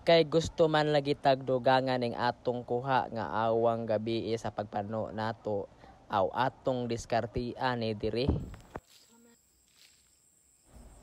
Kay gusto man lagi tagdugangan ning atong kuha nga awang gabi sa pagpano nato aw atong diskartian ni diri.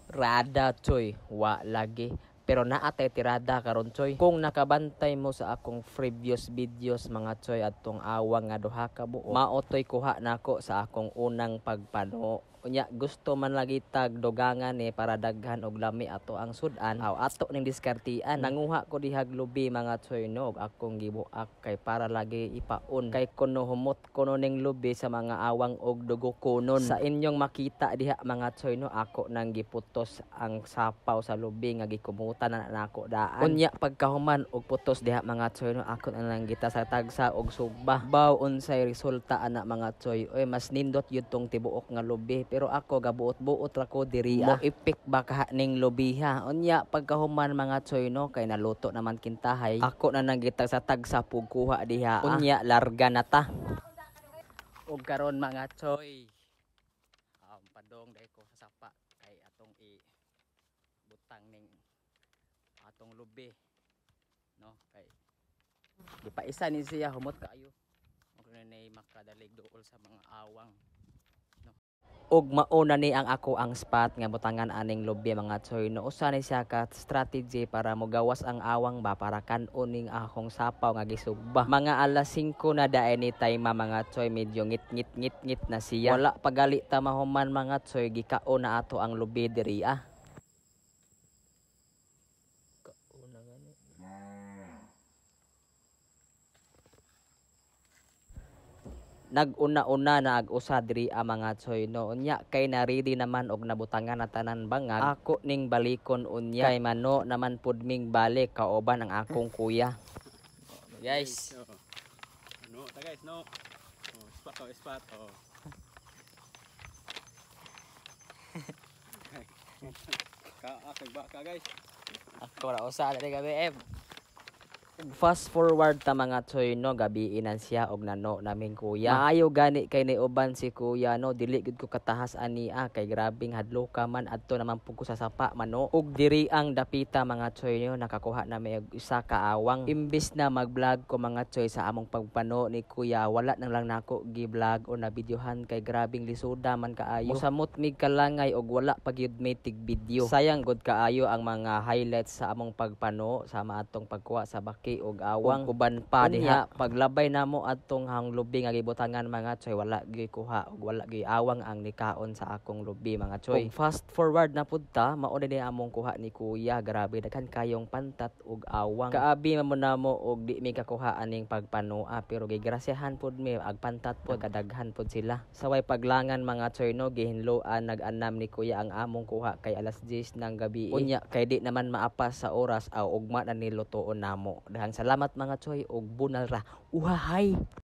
Rada choy, wa lagi. Pero naatay tirada karon choy. Kung nakabantay mo sa akong previous videos mga choy atong awang nga duha ka buo, maotoy kuha nako sa akong unang pagpano. Unya gusto man lagi tag dugangan ni para daghan og lami ato ang sudan aw ato ning diskartian. Nanguha ko dihag lubi mga choy no og akong gibuak kay para lagi ipaon kay kuno humot kuno ning lubi sa mga awang og dugo kunon. Sa inyong makita diha mga choy no ako nang giputos ang sapaw sa lubi nga gikumutan na nako daan. Unya pagkahuman og putos diha mga choy no ako nang gita sa tagsa og sugba. Baw unsay resulta ana mga choy. Oy mas nindot yun tong tibuok nga lubi. Pero ako gabuot-buot ra ko diri mo ipik ba kaha ning lubiha. Unya pagkahuman mga choy no kay naluto naman kintahay. Ako na nagitag sa tagsa pugkuha diha. Unya larga na ta. Ug karon mga choy. Padong dai ko sa sapa kay atong butang ning atong lubi. No kay gipaisa ni siya humot kaayo. Ug nay makadalig duol sa mga awang. Ug mauna ni ang ako ang spot nga butangan aning lubi mga choy no usa ni siya ka strategy para mogawas ang awang ba para kanon ning akong sapaw nga gisugba. Mga alas 5 na daay ni time mga choy medyo ngit na siya. Wala pagali ta mahuman mga choy gikaon na ato ang lubi diri Kauna gani. Naguna-una na ag-usa diri mga choy no unya kay na ready naman og nabutangan na tanan bangag ako ning balikon unya kay mano naman pud ming balik kauban ang akong kuya. Guys no ta guys no spot ka guys ako ra usa diri gabi Fast forward ta mga choy no gabi inan siya og nano naming kuya. Maayo gani kay ni uban si kuya no dili gid ko katahas ania kay grabing hadloka man adto naman pug ko sa sapa mano. Ug diri ang dapita mga choy no nakakuha na may isa ka awang. Imbis na mag-vlog ko mga choy sa among pagpano ni kuya wala nang lang nako gi-vlog o na videohan kay grabing lisuda man kaayo. Musamot mig kalangay og wala pa gyud may tig video. Sayang gud kaayo ang mga highlights sa among pagpano sama atong pagkuha sa og awang uban pa diha paglabay namo atong hang lubi nga gibutangan mga choy wala gyud kuha ug wala gyud awang ang nikaon sa akong lubi mga choy. Ug fast forward na pud ta mao ni among kuha ni kuya grabe daghan kayong pantat ug awang. Kaabi man mo namo og di mi kakuha aning pagpanoa pero gigrasyahan pud mi ag pantat pud kadaghan pud sila. Saway paglangan mga choy no gihinloan nag-anam ni kuya ang among kuha kay alas 10 ng gabi. Unya kay di naman maapas sa oras aw ugma na nilutoon namo. Daghang salamat mga choy og bunal ra. Uhahay.